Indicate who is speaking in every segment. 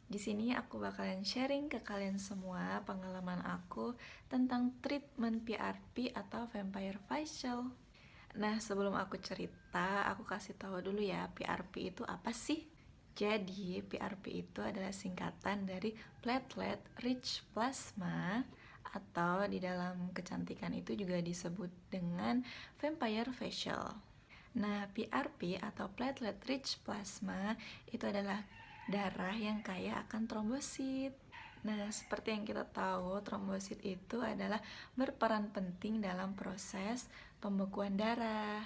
Speaker 1: Di sini aku bakalan sharing ke kalian semua pengalaman aku tentang treatment PRP atau Vampire Facial. Nah, sebelum aku cerita, aku kasih tahu dulu ya, PRP itu apa sih? Jadi, PRP itu adalah singkatan dari Platelet Rich Plasma atau di dalam kecantikan itu juga disebut dengan Vampire Facial. Nah, PRP atau Platelet Rich Plasma itu adalah darah yang kaya akan trombosit. Nah, seperti yang kita tahu, trombosit itu adalah berperan penting dalam proses pembekuan darah.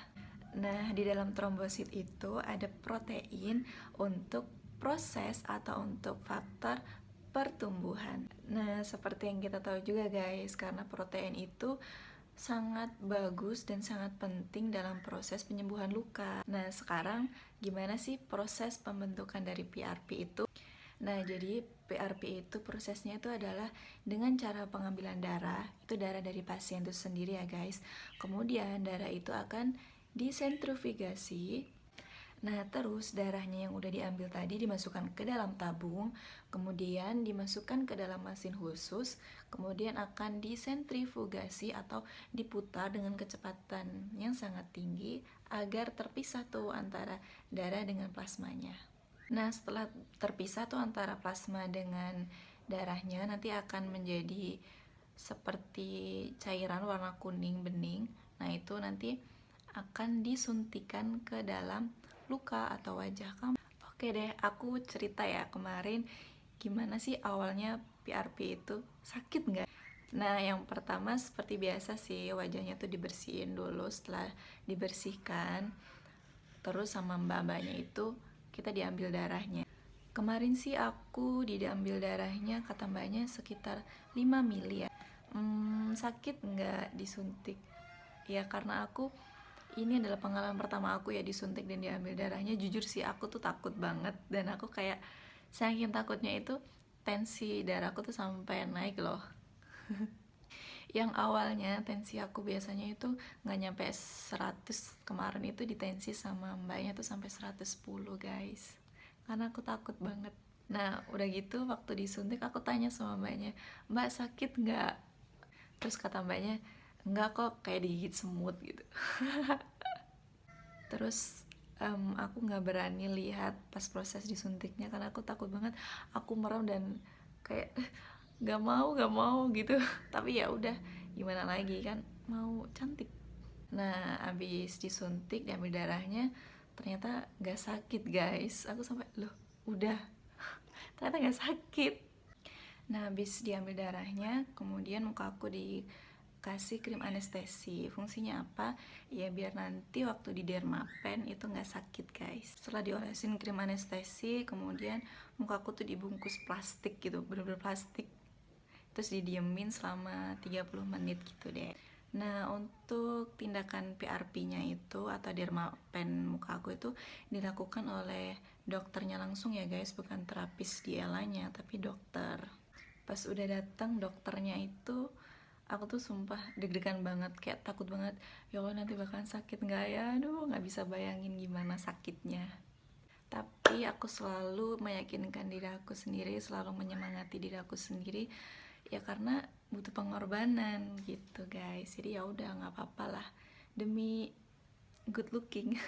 Speaker 1: Nah, di dalam trombosit itu ada protein untuk proses atau untuk faktor pertumbuhan. Nah, seperti yang kita tahu juga guys, karena protein itu sangat bagus dan sangat penting dalam proses penyembuhan luka. Nah, sekarang gimana sih proses pembentukan dari PRP itu? Nah, jadi PRP itu prosesnya itu adalah dengan cara pengambilan darah, itu darah dari pasien itu sendiri ya guys. Kemudian darah itu akan disentrifugasi. Nah, terus darahnya yang udah diambil tadi dimasukkan ke dalam tabung, kemudian dimasukkan ke dalam mesin khusus, kemudian akan disentrifugasi atau diputar dengan kecepatan yang sangat tinggi agar terpisah tuh antara darah dengan plasmanya. Nah, setelah terpisah tuh antara plasma dengan darahnya, nanti akan menjadi seperti cairan warna kuning bening. Nah, itu nanti akan disuntikan ke dalam luka atau wajah kamu. Oke deh, aku cerita ya kemarin gimana sih awalnya PRP itu, sakit nggak? Nah, yang pertama seperti biasa sih, wajahnya tuh dibersihin dulu. Setelah dibersihkan, terus sama mbak-mbaknya itu kita diambil darahnya. Kemarin sih aku diambil darahnya, kata mbaknya sekitar 5 mili ya. Sakit nggak disuntik? Ya karena aku, ini adalah pengalaman pertama aku ya disuntik dan diambil darahnya. Jujur sih aku tuh takut banget, dan aku kayak saking takutnya itu tensi darahku tuh sampai naik loh. Yang awalnya tensi aku biasanya itu nggak nyampe 100, kemarin itu ditensi sama mbaknya tuh sampai 110 guys, karena aku takut banget. Nah udah gitu waktu disuntik aku tanya sama mbaknya, mbak sakit nggak? Terus kata mbaknya, enggak kok, kayak digigit semut gitu. Terus aku nggak berani lihat pas proses disuntiknya karena aku takut banget, aku merem dan kayak nggak mau gitu. Tapi ya udah, gimana lagi kan, mau cantik. Nah abis disuntik diambil darahnya, ternyata nggak sakit guys. Aku sampai loh, udah, ternyata nggak sakit. Nah abis diambil darahnya, kemudian muka aku dikasih krim anestesi. Fungsinya apa? Ya biar nanti waktu di dermapen itu nggak sakit guys. Setelah diolesin krim anestesi, kemudian muka aku tuh dibungkus plastik gitu, bener-bener plastik. Terus didiemin selama 30 menit gitu deh. Nah, untuk tindakan PRP-nya itu atau dermapen muka aku itu dilakukan oleh dokternya langsung ya guys, bukan terapis di Elanya, tapi dokter. Pas udah datang dokternya itu, aku tuh sumpah deg-degan banget, kayak takut banget, ya Allah nanti bakalan sakit nggak ya, aduh nggak bisa bayangin gimana sakitnya. Tapi aku selalu meyakinkan diri aku sendiri, selalu menyemangati diri aku sendiri, ya karena butuh pengorbanan gitu guys. Jadi ya udah nggak apa-apa lah demi good looking.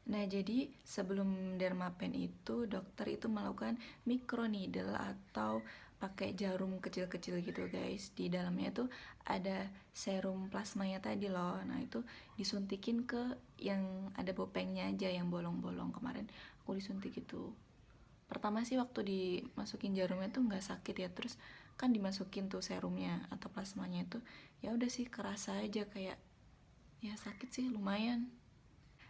Speaker 1: Nah, jadi sebelum dermapen itu dokter itu melakukan microneedle atau pakai jarum kecil-kecil gitu guys. Di dalamnya tuh ada serum plasmanya tadi loh. Nah, itu disuntikin ke yang ada bopengnya aja, yang bolong-bolong. Kemarin aku disuntik itu. Pertama sih waktu dimasukin jarumnya tuh nggak sakit ya. Terus kan dimasukin tuh serumnya atau plasmanya itu, ya udah sih kerasa aja kayak ya sakit sih lumayan.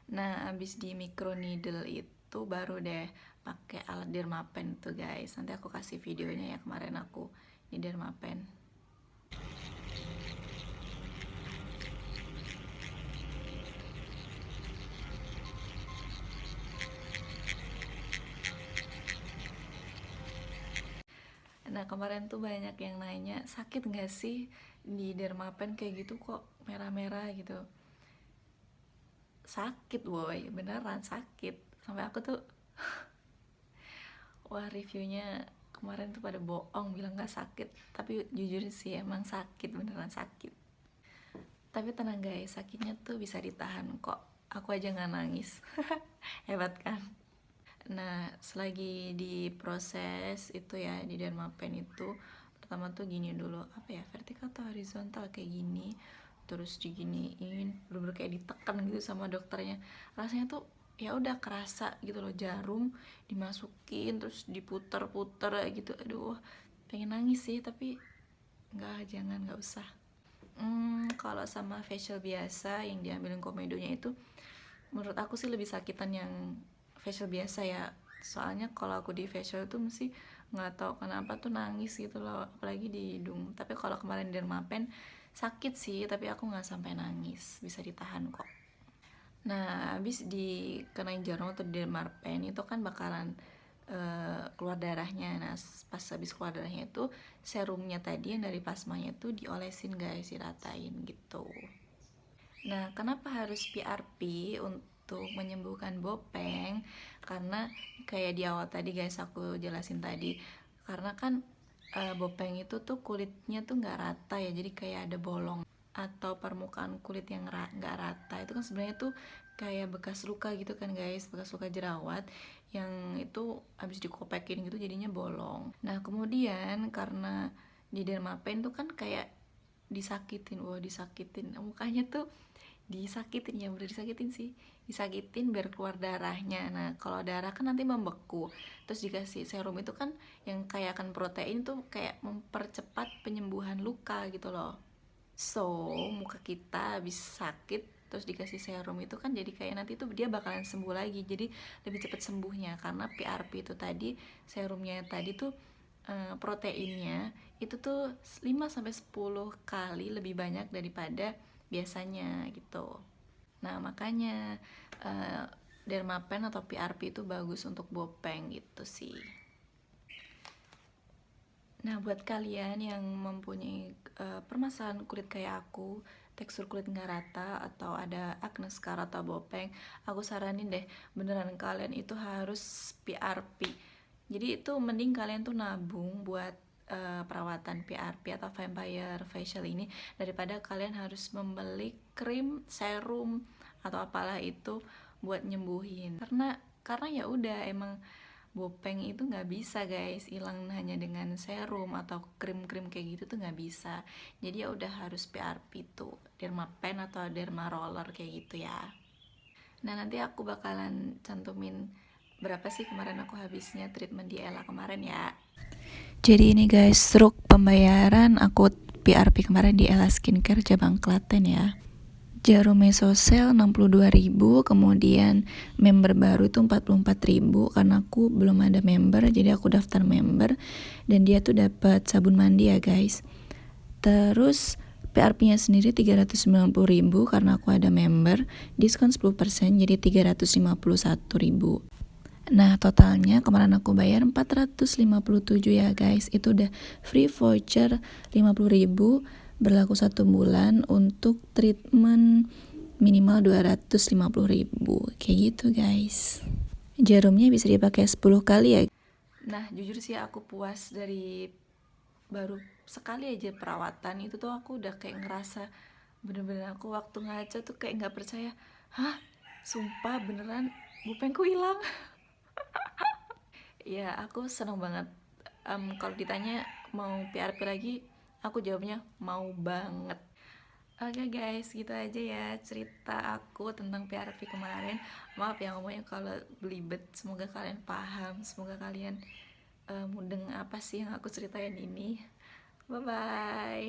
Speaker 1: Nah, abis di microneedle itu baru deh pakai alat dermapen tuh guys. Nanti aku kasih videonya ya, kemarin aku di dermapen. Nah, kemarin tuh banyak yang nanya, sakit gak sih di dermapen kayak gitu, kok merah-merah gitu? Sakit woy, beneran sakit. Sampai aku tuh Wah, reviewnya kemarin tuh pada bohong bilang gak sakit, tapi jujur sih emang sakit, beneran sakit. Tapi tenang guys, sakitnya tuh bisa ditahan kok, aku aja gak nangis. Hebat kan? Nah, selagi di proses itu ya, di Dermapen itu pertama tuh gini dulu, apa ya, vertikal atau horizontal kayak gini, terus diginiin, bener-bener kayak ditekan gitu sama dokternya. Rasanya tuh ya udah kerasa gitu loh, jarum dimasukin terus diputer-puter gitu. Aduh, pengen nangis sih, tapi jangan, nggak usah. Kalau sama facial biasa yang diambilin komedonya itu, menurut aku sih lebih sakitan yang facial biasa ya. Soalnya kalau aku di facial tuh mesti nggak tahu kenapa tuh nangis gitu loh, apalagi di hidung. Tapi kalau kemarin Dermapen sakit sih, tapi aku nggak sampai nangis, bisa ditahan kok. Nah, habis dikenain jarum atau Dermapen itu kan bakalan keluar darahnya. Nah, pas habis keluar darahnya itu serumnya tadi yang dari plasmanya itu diolesin guys, diratain gitu. Nah, kenapa harus PRP untuk menyembuhkan bopeng? Karena kayak di awal tadi guys aku jelasin tadi, karena kan bopeng itu tuh kulitnya tuh nggak rata ya, jadi kayak ada bolong atau permukaan kulit yang nggak rata. Itu kan sebenarnya tuh kayak bekas luka gitu kan guys, bekas luka jerawat yang itu habis dikopekin gitu jadinya bolong. Nah, kemudian karena di Dermapen tuh kan kayak disakitin, disakitin mukanya tuh, disakitin ya, udah disakitin sih, disakitin biar keluar darahnya. Nah, kalau darah kan nanti membeku, terus dikasih serum itu kan yang kayak akan protein tuh kayak mempercepat penyembuhan luka gitu loh. So, muka kita habis sakit terus dikasih serum itu kan jadi kayak nanti tuh dia bakalan sembuh lagi, jadi lebih cepat sembuhnya karena PRP itu tadi, serumnya tadi tuh proteinnya itu tuh 5-10 kali lebih banyak daripada biasanya gitu. Nah, makanya Dermapen atau PRP itu bagus untuk bopeng gitu sih. Nah, buat kalian yang mempunyai permasalahan kulit kayak aku, tekstur kulit nggak rata, atau ada acne scar atau bopeng, aku saranin deh, beneran kalian itu harus PRP. Jadi itu mending kalian tuh nabung buat perawatan PRP atau vampire facial ini, daripada kalian harus membeli krim, serum, atau apalah itu buat nyembuhin. Karena ya udah, emang bopeng itu nggak bisa guys hilang hanya dengan serum atau krim-krim kayak gitu tuh nggak bisa. Jadi ya udah harus PRP tuh, Dermapen atau Derma Roller kayak gitu ya. Nah, nanti aku bakalan cantumin berapa sih kemarin aku habisnya treatment di Ella kemarin ya. Jadi ini guys, struk pembayaran aku PRP kemarin di Ella Skincare cabang Klaten ya. Jarum Mesosel 62.000, kemudian member baru itu 44.000 karena aku belum ada member, jadi aku daftar member dan dia tuh dapat sabun mandi ya guys. Terus PRP-nya sendiri 390.000 karena aku ada member, diskon 10% jadi 351.000. Nah, totalnya kemarin aku bayar 457 ya guys. Itu udah free voucher 50.000, berlaku 1 bulan untuk treatment minimal 250.000 kayak gitu guys. Jarumnya bisa dipakai 10 kali ya. Nah, jujur sih aku puas, dari baru sekali aja perawatan itu tuh aku udah kayak ngerasa bener-bener, aku waktu ngaca tuh kayak nggak percaya, hah, sumpah beneran bopengku hilang. Ya, aku seneng banget. Kalau ditanya mau PRP lagi, aku jawabnya mau banget. Oke guys, gitu aja ya cerita aku tentang PRP kemarin. Maaf ya ngomongnya kalau belibet, semoga kalian paham, semoga kalian mudeng apa sih yang aku ceritain ini. Bye bye.